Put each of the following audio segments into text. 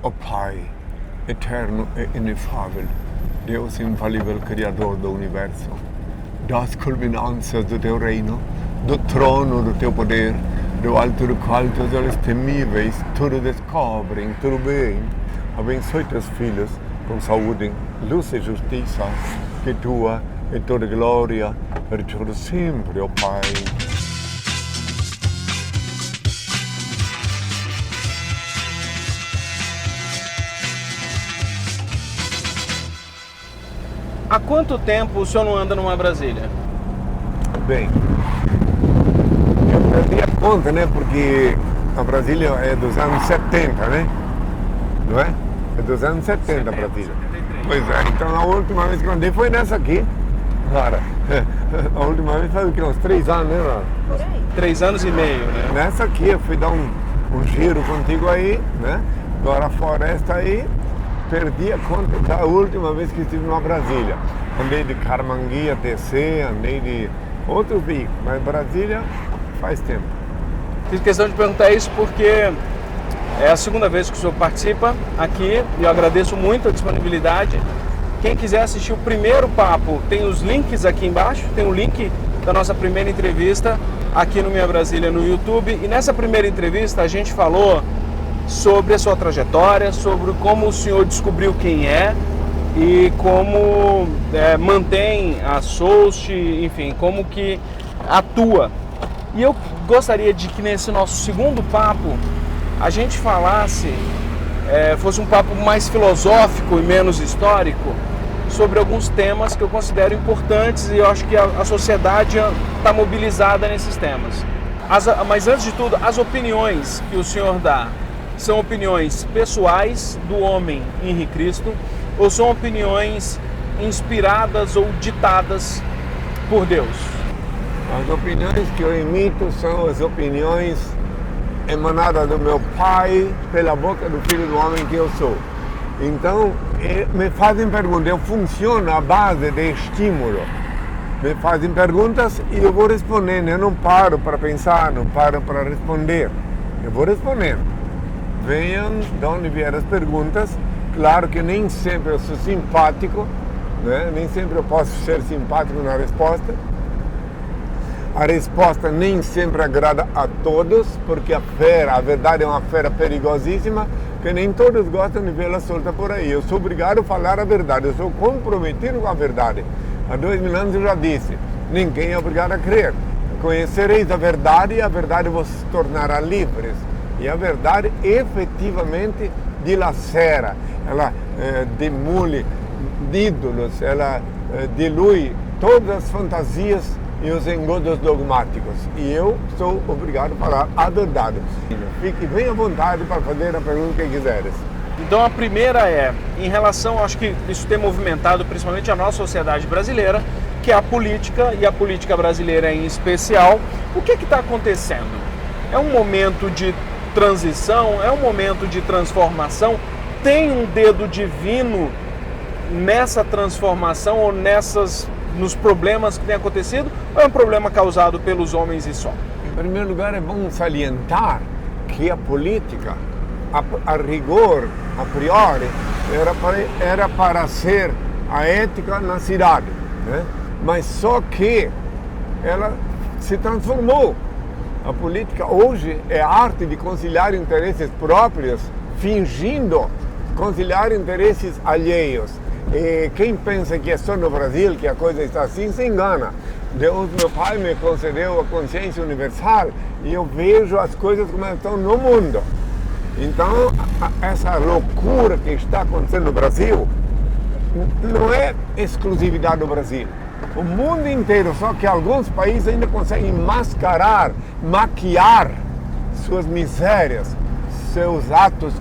o Pai, eterno e inefável, Deus infalível, Criador do Universo, das culminâncias do teu reino, do trono do teu poder, do alto do qual teus olhos temíveis tudo descobrem, tudo bem. Abençoe teus filhos com saúde, luz e justiça, que tua e toda glória, per todo sempre, ó Pai. Há quanto tempo o senhor não anda numa Brasília? Bem, eu perdi a conta, né? Porque a Brasília é dos anos 70, né? Não é? É dos anos 70 a Brasília. 73. Pois é, então a última vez que eu andei foi nessa aqui. Cara, a última vez faz o quê? Uns 3 anos, né, Lara? 3 anos e meio, né? Nessa aqui eu fui dar um giro contigo aí, né? Agora a floresta aí, perdi a conta da última vez que estive numa Brasília. Andei de Carmangui a TC, andei de outros veículos, mas Brasília faz tempo. Fiz questão de perguntar isso porque é a segunda vez que o senhor participa aqui e eu agradeço muito a disponibilidade. Quem quiser assistir o primeiro papo, tem os links aqui embaixo, tem o link da nossa primeira entrevista aqui no Minha Brasília no YouTube. E nessa primeira entrevista a gente falou sobre a sua trajetória, sobre como o senhor descobriu quem é e como mantém a Soust, enfim, como que atua. E eu gostaria de que nesse nosso segundo papo a gente falasse, fosse um papo mais filosófico e menos histórico, sobre alguns temas que eu considero importantes e eu acho que a sociedade está mobilizada nesses temas. Mas antes de tudo, as opiniões que o senhor dá são opiniões pessoais do homem Henri Cristo ou são opiniões inspiradas ou ditadas por Deus? As opiniões que eu emito são as opiniões emanadas do meu Pai pela boca do Filho do Homem que eu sou. Então, me fazem perguntas, eu funciono à base de estímulo. Me fazem perguntas e eu vou respondendo, eu não paro para pensar, não paro para responder. Eu vou respondendo. Venham de onde vier as perguntas. Claro que nem sempre eu sou simpático, né? Nem sempre eu posso ser simpático na resposta. A resposta nem sempre agrada a todos, porque a verdade é uma fera perigosíssima, que nem todos gostam de vê-la solta por aí. Eu sou obrigado a falar a verdade, eu sou comprometido com a verdade. Há 2000 anos eu já disse, ninguém é obrigado a crer. Conhecereis a verdade e a verdade vos tornará livres. E a verdade efetivamente dilacera, ela demole ídolos, ela dilui todas as fantasias e os engodos dogmáticos. E eu sou obrigado a falar a verdade. Fique bem à vontade para fazer a pergunta que quiseres. Então a primeira é, em relação, acho que isso tem movimentado principalmente a nossa sociedade brasileira, que é a política, e a política brasileira em especial. O que está acontecendo? É um momento de transição? É um momento de transformação? Tem um dedo divino nessa transformação ou nos problemas que têm acontecido, ou é um problema causado pelos homens e só? Em primeiro lugar, é bom salientar que a política, a rigor, a priori, era para ser a ética na cidade, né? Mas só que ela se transformou. A política hoje é a arte de conciliar interesses próprios, fingindo conciliar interesses alheios. E quem pensa que é só no Brasil que a coisa está assim, se engana. Deus, meu Pai, me concedeu a consciência universal e eu vejo as coisas como elas estão no mundo. Então, essa loucura que está acontecendo no Brasil não é exclusividade do Brasil. O mundo inteiro, só que alguns países ainda conseguem mascarar, maquiar suas misérias, seus atos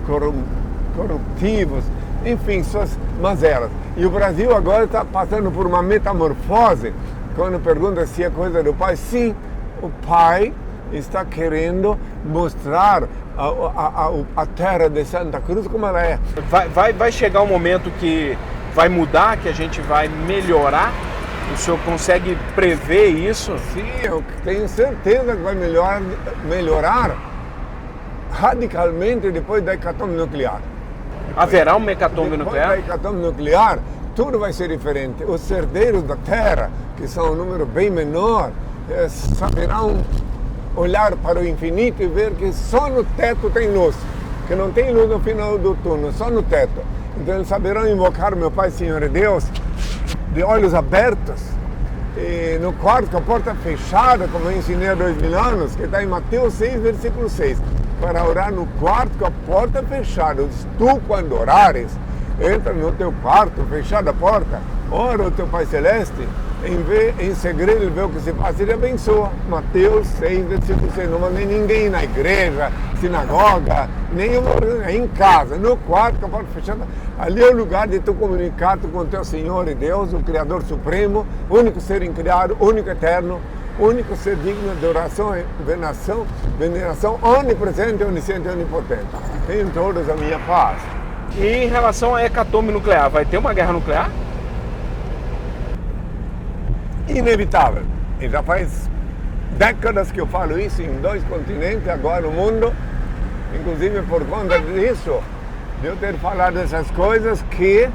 corruptivos, enfim, suas mazelas. E o Brasil agora está passando por uma metamorfose. Quando pergunta se é coisa do Pai, sim, o Pai está querendo mostrar a terra de Santa Cruz como ela é. Vai chegar um momento que vai mudar, que a gente vai melhorar? O senhor consegue prever isso? Sim, eu tenho certeza que vai melhorar radicalmente depois da hecatombe nuclear. Haverá uma hecatombe Depois nuclear? da hecatombe nuclear, tudo vai ser diferente. Os herdeiros da Terra, que são um número bem menor, saberão olhar para o infinito e ver que só no teto tem luz, que não tem luz no final do túnel, só no teto. Então eles saberão invocar meu Pai, Senhor e Deus, de olhos abertos, e no quarto com a porta fechada, como eu ensinei há 2000 anos, que está em Mateus 6, versículo 6, para orar no quarto com a porta fechada. Tu, quando orares, entra no teu quarto, fechada a porta, ora o teu Pai Celeste, em segredo ele vê o que se passa e ele abençoa. Mateus 6, versículo 6. Não mandei ninguém na igreja, sinagoga, nenhuma, em casa, no quarto, com a porta fechada. Ali é o lugar de tu comunicar com o teu Senhor e Deus, o Criador Supremo, único ser incriado, único eterno, único ser digno de oração e veneração, onipresente, onisciente e onipotente. Tenham todos a minha paz. E em relação à hecatombe nuclear, vai ter uma guerra nuclear? Inevitável. E já faz décadas que eu falo isso em 2 continentes, agora no mundo, inclusive por conta disso, de eu ter falado essas coisas, que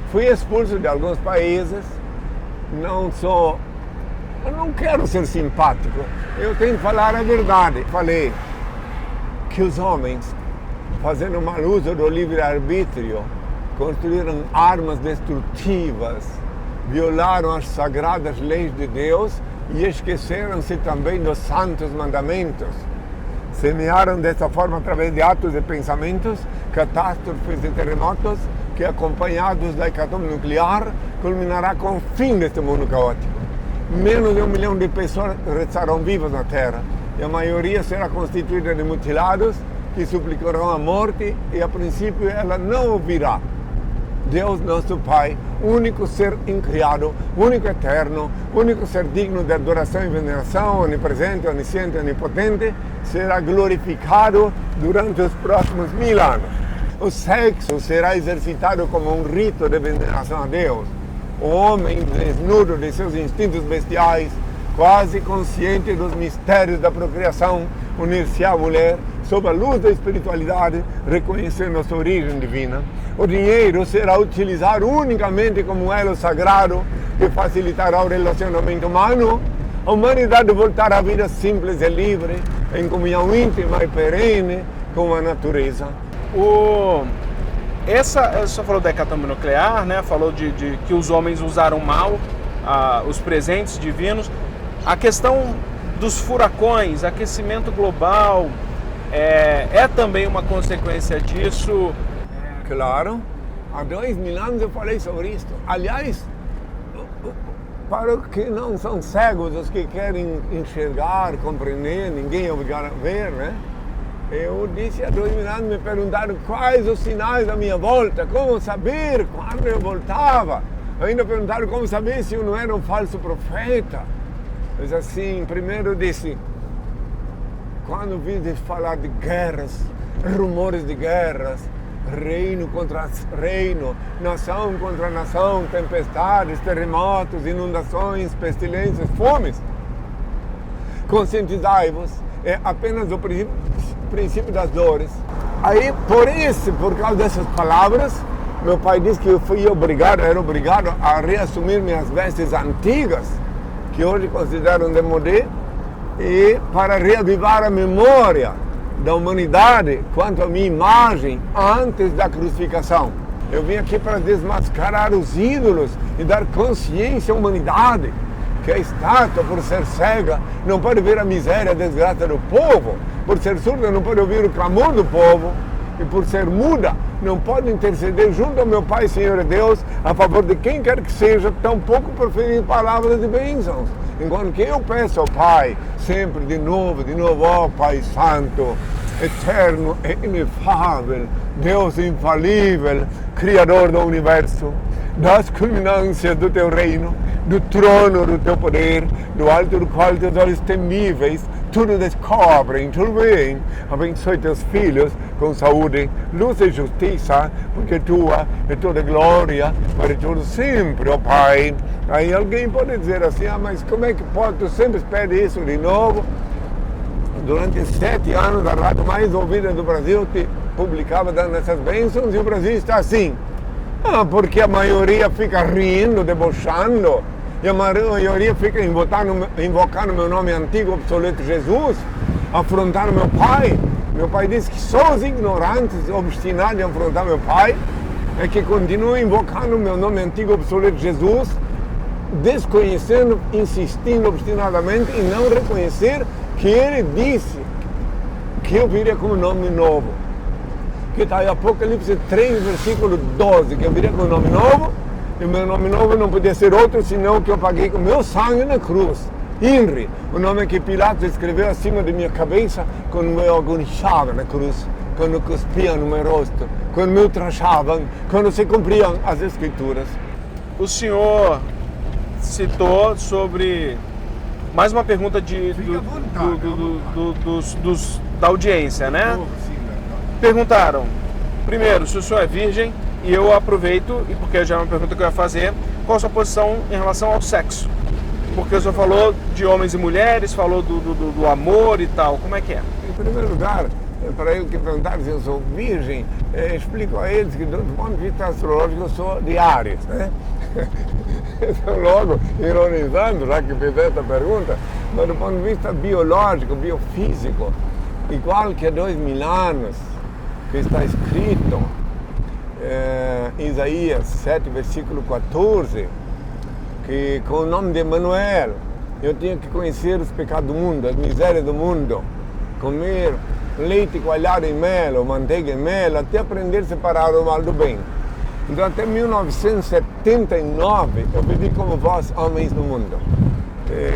fui expulso de alguns países. Eu não quero ser simpático, eu tenho que falar a verdade. Falei que os homens, fazendo mau uso do livre-arbítrio, construíram armas destrutivas, violaram as sagradas leis de Deus e esqueceram-se também dos santos mandamentos. Semearam dessa forma, através de atos e pensamentos, catástrofes e terremotos que, acompanhados da hecatombe nuclear, culminará com o fim deste mundo caótico. Menos de 1 milhão de pessoas restarão vivas na Terra e a maioria será constituída de mutilados que suplicarão a morte e, a princípio, ela não ouvirá. Deus, nosso Pai, único ser incriado, único eterno, único ser digno de adoração e veneração, onipresente, onisciente, onipotente, será glorificado durante os próximos 1000 anos. O sexo será exercitado como um rito de veneração a Deus. O homem, desnudo de seus instintos bestiais, quase consciente dos mistérios da procriação, unir-se à mulher, sob a luz da espiritualidade, reconhecendo a sua origem divina. O dinheiro será utilizado unicamente como um elo sagrado que facilitará o relacionamento humano. A humanidade voltará à vida simples e livre, em comunhão íntima e perene com a natureza. Você falou da hecatombe nuclear, né? Falou de que os homens usaram mal os presentes divinos. A questão dos furacões, aquecimento global, é também uma consequência disso? Claro, há 2000 anos eu falei sobre isso. Aliás, para os que não são cegos, os que querem enxergar, compreender, ninguém é obrigado a ver, né? Eu disse há 2000 anos, me perguntaram quais os sinais da minha volta, como saber quando eu voltava. Ainda perguntaram como saber se eu não era um falso profeta. Mas assim, primeiro eu disse, quando vi falar de guerras, rumores de guerras, reino contra reino, nação contra nação, tempestades, terremotos, inundações, pestilências, fomes, conscientizai-vos, é apenas o princípio das dores. Aí, por causa dessas palavras, meu pai disse que eu era obrigado a reassumir minhas vestes antigas, que hoje consideram demodé, e para reavivar a memória da humanidade quanto à minha imagem antes da crucificação. Eu vim aqui para desmascarar os ídolos e dar consciência à humanidade que a estátua, por ser cega, não pode ver a miséria e a desgraça do povo, por ser surda, não pode ouvir o clamor do povo, e por ser muda, não pode interceder junto ao meu Pai, Senhor e Deus, a favor de quem quer que seja, tampouco proferir palavras de bênçãos. Enquanto que eu peço ao Pai, sempre de novo, ó Pai Santo, eterno e inefável, Deus infalível, Criador do Universo, das culminâncias do Teu reino, do trono do Teu poder, do alto do qual Teus olhos temíveis tudo descobrem, tudo bem. Abençoe Teus filhos com saúde, luz e justiça, porque Tua é toda glória, para tudo sempre, ó Pai. Aí alguém pode dizer assim, mas como é que pode? Tu sempre pede isso de novo? Durante 7 anos, a rádio mais ouvida do Brasil publicava dando essas bênçãos e o Brasil está assim. Porque a maioria fica rindo, debochando, e a maioria fica invocando meu nome antigo, obsoleto Jesus, afrontando meu pai. Meu pai disse que só os ignorantes, obstinados em afrontar meu pai, é que continuam invocando meu nome antigo, obsoleto Jesus, desconhecendo, insistindo obstinadamente em não reconhecer que ele disse que eu viria com um nome novo. Que está em Apocalipse 3, versículo 12, que eu viria com um nome novo, e o meu nome novo não podia ser outro senão que eu paguei com meu sangue na cruz. INRI, o nome que Pilatos escreveu acima de minha cabeça quando me agonizava na cruz, quando cuspiam no meu rosto, quando me ultrajavam, quando se cumpriam as Escrituras. O senhor citou sobre mais uma pergunta da audiência, né? Perguntaram, primeiro, se o senhor é virgem, e eu aproveito, e porque já é uma pergunta que eu ia fazer, qual a sua posição em relação ao sexo? Porque o senhor falou de homens e mulheres, falou do amor e tal, como é que é? Em primeiro lugar, para eu que perguntaram se eu sou virgem, explico a eles que do ponto de vista astrológico eu sou de Áries, né? Então, logo, ironizando, já que fiz essa pergunta, mas do ponto de vista biológico, biofísico, igual que há 2000 anos, que está escrito em Isaías 7, versículo 14, que com o nome de Emanuel eu tinha que conhecer os pecados do mundo, as misérias do mundo, comer leite coalhado em mel, manteiga em mel, até aprender a separar o mal do bem. Então, até 1979, eu vivi como vós, homens do mundo.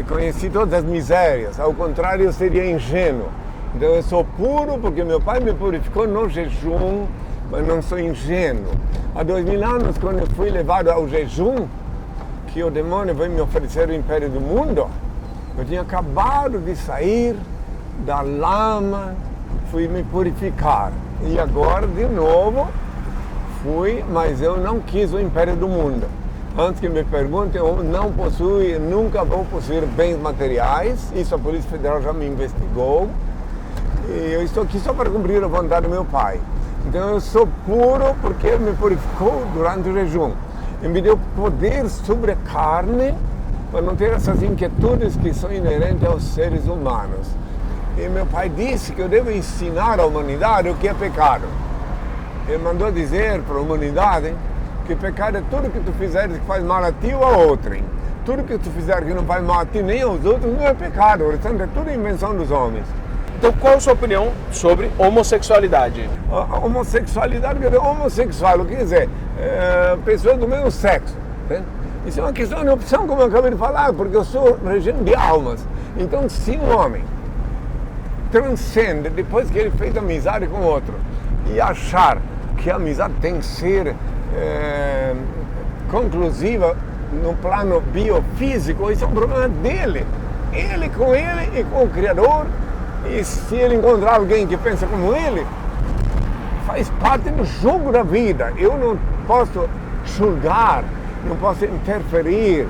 Conheci todas as misérias, ao contrário, eu seria ingênuo. Então, eu sou puro porque meu pai me purificou no jejum, mas não sou ingênuo. Há 2000 anos, quando eu fui levado ao jejum, que o demônio veio me oferecer o império do mundo, eu tinha acabado de sair da lama, fui me purificar. E agora, de novo, fui, mas eu não quis o império do mundo. Antes que me perguntem, eu não possuo, nunca vou possuir bens materiais, isso a Polícia Federal já me investigou, e eu estou aqui só para cumprir a vontade do meu pai. Então eu sou puro porque ele me purificou durante o jejum. E me deu poder sobre a carne para não ter essas inquietudes que são inerentes aos seres humanos. E meu pai disse que eu devo ensinar à humanidade o que é pecado. Ele mandou dizer para a humanidade que pecado é tudo que tu fizeres que faz mal a ti ou a outrem. Tudo que tu fizer que não faz mal a ti nem aos outros não é pecado. Portanto, é tudo invenção dos homens. Então, qual a sua opinião sobre homossexualidade? A homossexualidade, quer dizer, homossexual, quer dizer, pessoas do mesmo sexo. Né? Isso é uma questão de opção, como eu acabei de falar, porque eu sou região de almas. Então, se um homem transcende, depois que ele fez amizade com outro, e achar que a amizade tem que ser conclusiva no plano biofísico, isso é um problema dele. Ele com ele e com o Criador. E se ele encontrar alguém que pensa como ele, faz parte do jogo da vida. Eu não posso julgar, não posso interferir.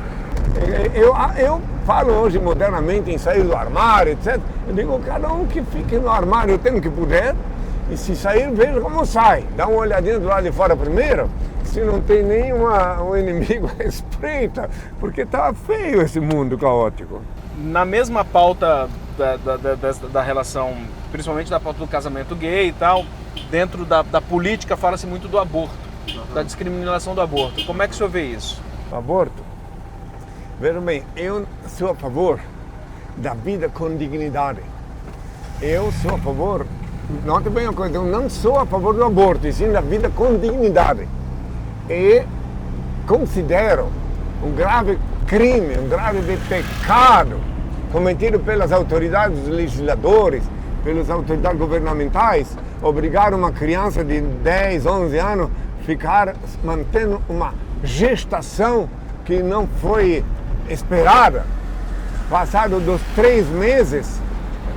Eu falo hoje modernamente em sair do armário, etc. Eu digo, cada um que fique no armário o tempo que puder, e se sair, veja como sai. Dá uma olhadinha do lado de fora primeiro, se não tem nenhum inimigo à espreita, porque está feio esse mundo caótico. Na mesma pauta da relação, principalmente da pauta do casamento gay e tal, dentro da política fala-se muito do aborto, da discriminação do aborto. Como é que o senhor vê isso? Aborto? Veja bem, eu sou a favor da vida com dignidade. Eu sou a favor, note bem uma coisa, eu não sou a favor do aborto, e sim da vida com dignidade. E considero um grave crime, um grave pecado cometido pelas autoridades legisladoras, pelas autoridades governamentais, obrigar uma criança de 10, 11 anos a ficar mantendo uma gestação que não foi esperada. Passado dos 3 meses,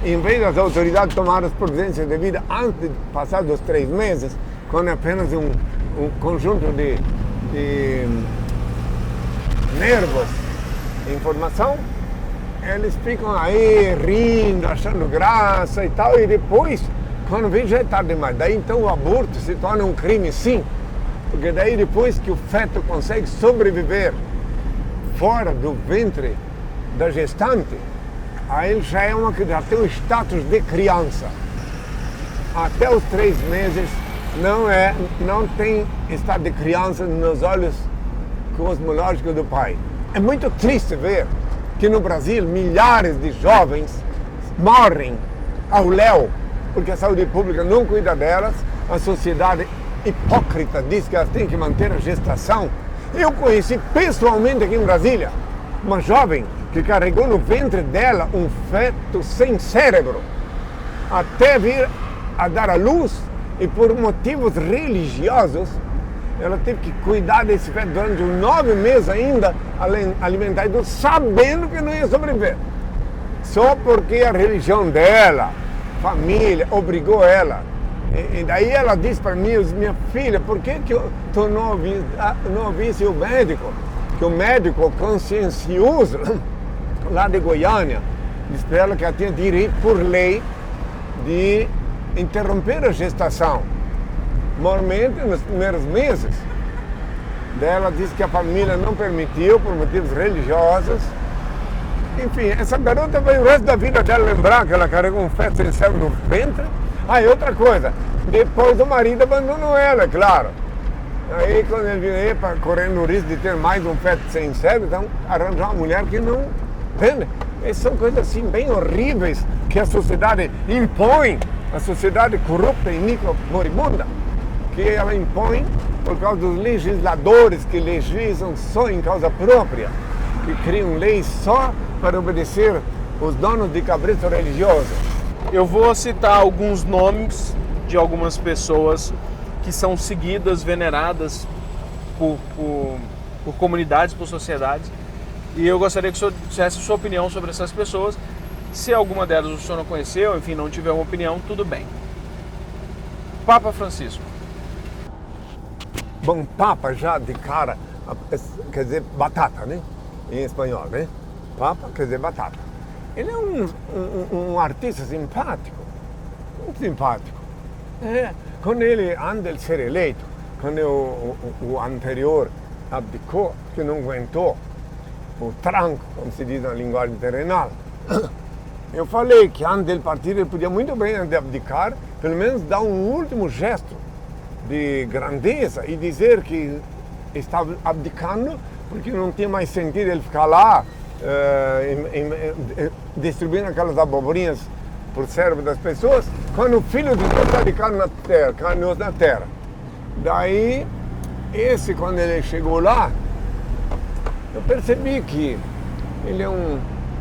em vez das autoridades tomar as providências devidas antes de passar dos 3 meses, com apenas um conjunto de nervos e informação, eles ficam aí rindo, achando graça e tal, e depois, Quando vem já é tarde demais. Daí então o aborto se torna um crime, sim. Porque daí depois que o feto consegue sobreviver fora do ventre da gestante, aí ele já tem o status de criança. Até os 3 meses não tem estado de criança nos olhos cosmológicos do pai. É muito triste ver que no Brasil milhares de jovens morrem ao léu, porque a saúde pública não cuida delas, a sociedade hipócrita diz que elas têm que manter a gestação. Eu conheci pessoalmente aqui em Brasília uma jovem que carregou no ventre dela um feto sem cérebro, até vir a dar à luz, e por motivos religiosos, ela teve que cuidar desse feto durante 9 meses ainda, alimentar ele, sabendo que não ia sobreviver. Só porque a religião dela, família, obrigou ela. E daí ela disse para mim, minha filha, por que tu não ouvisse o médico? Que o médico consciencioso lá de Goiânia disse para ela que ela tinha direito por lei de interromper a gestação, normalmente nos primeiros meses. Daí ela disse que a família não permitiu por motivos religiosos. Enfim, essa garota vai o resto da vida dela lembrar que ela carregou um feto sem cérebro no ventre. Ah, e outra coisa, depois o marido abandonou ela, é claro. Aí quando ele veio correndo o risco de ter mais um feto sem cérebro, então arranjar uma mulher que não... Entende? Essas são coisas assim bem horríveis que a sociedade impõe, a sociedade corrupta e moribunda, que ela impõe por causa dos legisladores que legislam só em causa própria, que criam leis só para obedecer os donos de cabrito religioso. Eu vou citar alguns nomes de algumas pessoas que são seguidas, veneradas por comunidades, por sociedades, e eu gostaria que o senhor dissesse a sua opinião sobre essas pessoas. Se alguma delas o senhor não conheceu, enfim, não tiver uma opinião, tudo bem. Papa Francisco. Bom, Papa já de cara, quer dizer batata, né? Em espanhol, né? Papa quer dizer batata. Ele é um artista simpático, muito simpático. Quando ele, antes de ser eleito, quando o anterior abdicou, que não aguentou o tranco, como se diz na linguagem terrenal, eu falei que antes dele partir, ele podia muito bem, antes de abdicar, pelo menos dar um último gesto de grandeza e dizer que estava abdicando porque não tinha mais sentido ele ficar lá distribuindo aquelas abobrinhas por cérebro das pessoas, quando o Filho de Deus está de carne na terra. Daí, quando ele chegou lá, eu percebi que ele é um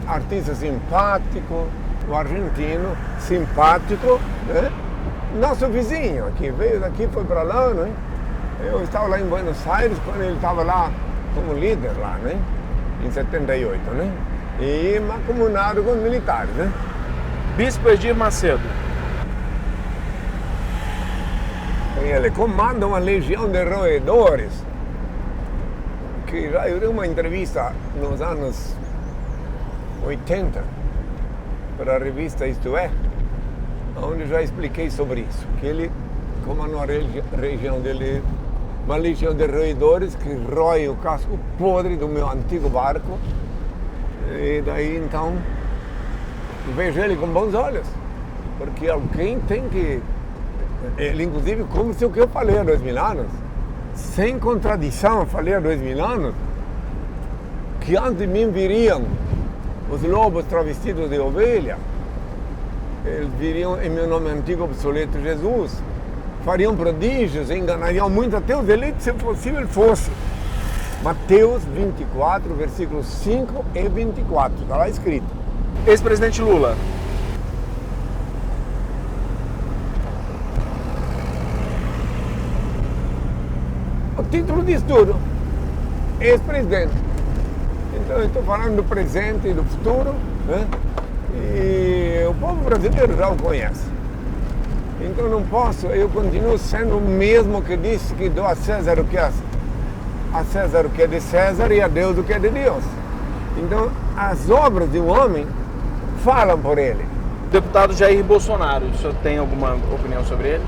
artista simpático, um argentino simpático, né? Nosso vizinho aqui, veio daqui, foi para lá, né? Eu estava lá em Buenos Aires quando ele estava lá como líder lá, né? Em 78, né? E mancomunado com os militares, né? Bispo Edir Macedo. Ele comanda uma legião de roedores, que já eu dei uma entrevista nos anos 80 para a revista Isto É, onde já expliquei sobre isso, que ele comanda uma região dele, uma legião de roedores que roem o casco podre do meu antigo barco, e daí então vejo ele com bons olhos, porque alguém tem que... Ele inclusive como se o que eu falei há 2000 anos, sem contradição, eu falei há 2000 anos, que antes de mim viriam os lobos travestidos de ovelha, eles viriam em meu nome antigo obsoleto Jesus, fariam prodígios, enganariam muito até os eleitos, se possível fosse. Mateus 24, versículos 5 e 24, está lá escrito. Ex-presidente Lula. O título diz tudo, ex-presidente. Então eu estou falando do presente e do futuro, né? E o povo brasileiro já o conhece. Então não posso, eu continuo sendo o mesmo que disse que dou a César o que é a César o que é de César e a Deus o que é de Deus. Então as obras de um homem falam por ele. deputado Jair Bolsonaro, o senhor tem alguma opinião sobre ele?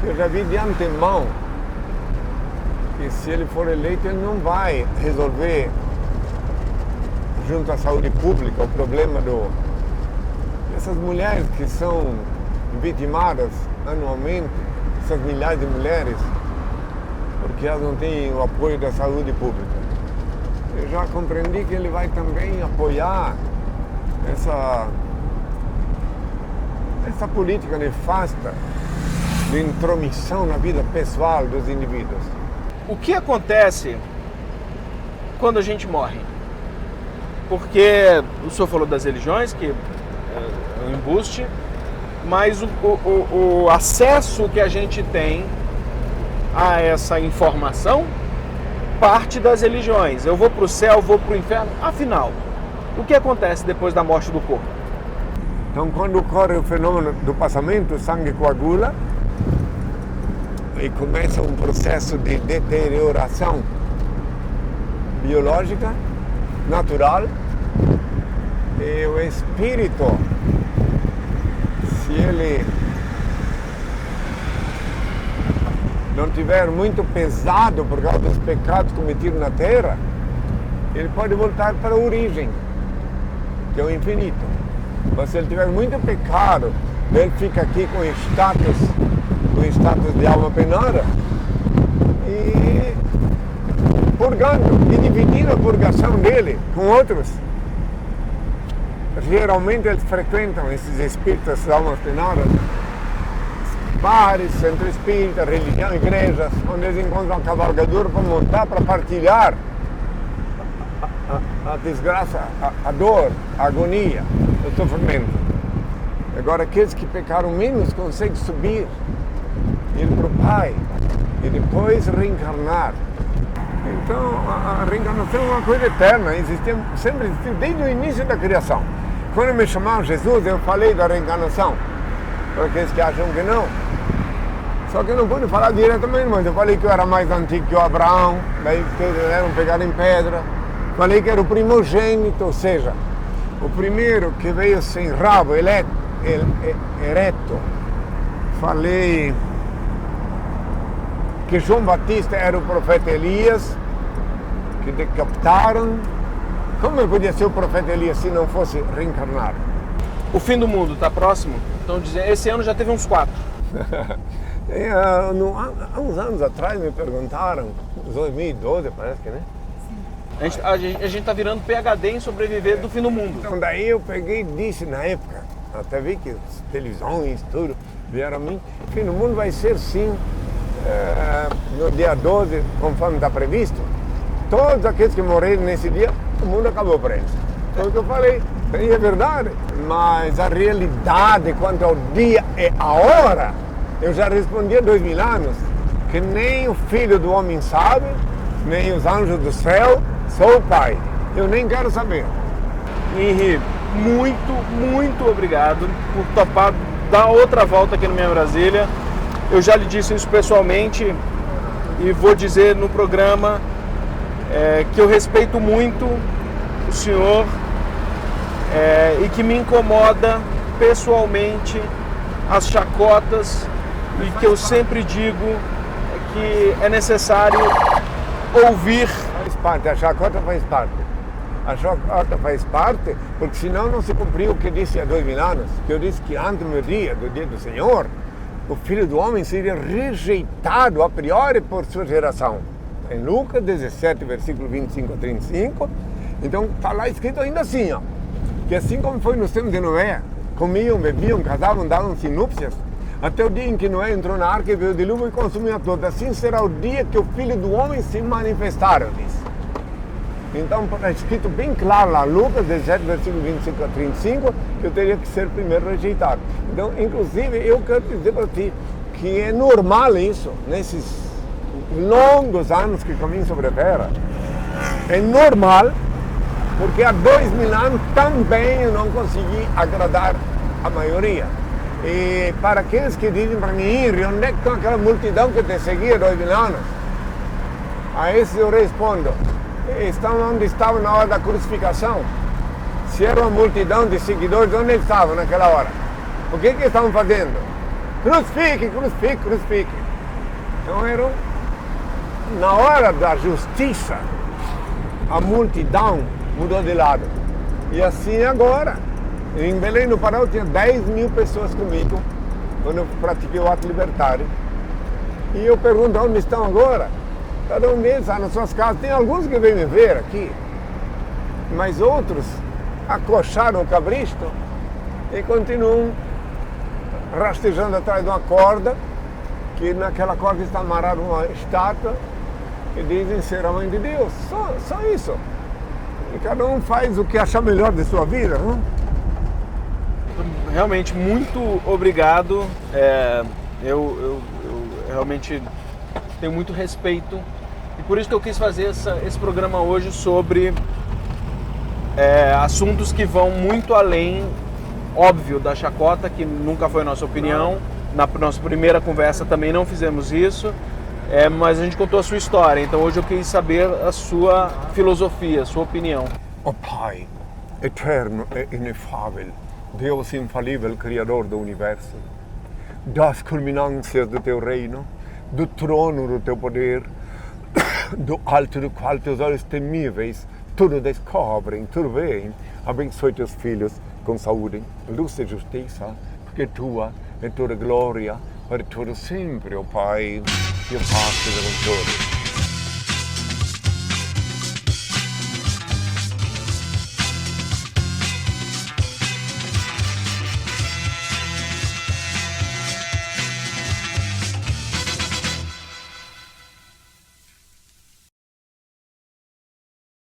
Eu já vi de antemão que se ele for eleito, ele não vai resolver, junto à saúde pública, o problema dessas mulheres que são vitimadas anualmente, essas milhares de mulheres, porque elas não têm o apoio da saúde pública. Eu já compreendi que ele vai também apoiar essa política nefasta de intromissão na vida pessoal dos indivíduos. O que acontece quando a gente morre? Porque o senhor falou das religiões, que é um embuste, mas o acesso que a gente tem a essa informação parte das religiões. Eu vou para o céu, vou para o inferno. Afinal, o que acontece depois da morte do corpo? Então, quando ocorre o fenômeno do passamento, o sangue coagula e começa um processo de deterioração biológica, natural, e o espírito, se ele não tiver muito pesado por causa dos pecados cometidos na terra, ele pode voltar para a origem, que é o infinito. Mas se ele tiver muito pecado, ele fica aqui com status de alma penada e purgando e dividindo a purgação dele com outros. Geralmente eles frequentam esses espíritos, essas almas penadas, bares, centro espírita, religião, igrejas, onde eles encontram a cavalgadura para montar, para partilhar a desgraça, a dor, a agonia, o sofrimento. Agora, aqueles que pecaram menos conseguem subir, ir para o Pai e depois reencarnar. Então, a reencarnação é uma coisa eterna, sempre existiu desde o início da criação. Quando me chamaram Jesus, eu falei da reencarnação, para aqueles que acham que não. Só que eu não pude falar diretamente, mas eu falei que eu era mais antigo que o Abraão, daí que eles eram pegados em pedra. Falei que era o primogênito, ou seja, o primeiro que veio sem rabo, ereto. Falei que João Batista era o profeta Elias, que decapitaram. Como ele podia ser o profeta Elias se não fosse reencarnado? O fim do mundo está próximo? Então, esse ano já teve uns 4. Há uns anos atrás me perguntaram, 2012 parece que, né? A gente está virando PhD em sobreviver do fim do mundo. Então daí eu peguei e disse na época, até vi que as televisões, tudo, vieram a mim, o fim do mundo vai ser sim, no dia 12, conforme está previsto. Todos aqueles que morreram nesse dia, o mundo acabou para eles. Foi o que eu falei, e é verdade. Mas a realidade quanto ao dia e a hora, eu já respondi há 2000 anos, que nem o Filho do Homem sabe, nem os anjos do céu, sou o Pai. Eu nem quero saber. Henri, muito obrigado por topar dar outra volta aqui no Minha Brasília. Eu já lhe disse isso pessoalmente e vou dizer no programa que eu respeito muito o senhor e que me incomoda pessoalmente as chacotas e que eu sempre digo que é necessário ouvir. Faz parte, a chacota faz parte. A chacota faz parte porque senão não se cumpriu o que disse há 2000 anos, que eu disse que antes do meu dia, do dia do Senhor, o Filho do Homem seria rejeitado a priori por sua geração. Em Lucas 17, versículo 25 a 35, então está lá escrito ainda assim, ó, que assim como foi nos tempos de Noé, comiam, bebiam, casavam, davam-se núpcias, até o dia em que Noé entrou na arca e veio o dilúvio e consumiu a todos. Assim será o dia que o Filho do Homem se manifestar, eu disse. Então está escrito bem claro lá, Lucas 17, versículo 25 a 35, que eu teria que ser primeiro rejeitado. Então, inclusive, eu quero dizer para ti que é normal isso, nesses longos anos que caminho sobre a Terra. É normal, porque há 2000 anos também eu não consegui agradar a maioria. E para aqueles que dizem para mim, onde é que está aquela multidão que te seguia 2000 anos? A esses eu respondo, estão onde estavam na hora da crucificação. Se era uma multidão de seguidores, onde eles estavam naquela hora? O que estavam fazendo? Crucifique, crucifique, crucifique. Então eram, na hora da justiça, a multidão mudou de lado. E assim agora. Em Belém do Pará eu tinha 10 mil pessoas comigo, quando eu pratiquei o ato libertário. E eu pergunto onde estão agora. Cada um deles está nas suas casas. Tem alguns que vêm me ver aqui, mas outros acocharam o cabresto e continuam rastejando atrás de uma corda, que naquela corda está amarrada uma estátua que dizem ser a mãe de Deus. Só isso. E cada um faz o que acha melhor de sua vida, não? Realmente, muito obrigado. Eu realmente tenho muito respeito e por isso que eu quis fazer esse programa hoje sobre assuntos que vão muito além, óbvio, da chacota, que nunca foi a nossa opinião. Na nossa primeira conversa também não fizemos isso, mas a gente contou a sua história, então hoje eu quis saber a sua filosofia, a sua opinião. Ó Pai, eterno e inefável, Deus infalível, Criador do Universo, das culminâncias do Teu reino, do trono do Teu poder, do alto do qual Teus olhos temíveis tudo descobrem, tudo veem. Abençoe Teus filhos com saúde, luz e justiça, porque Tua é toda glória, para todo sempre, ó Pai, e a paz seja com todos.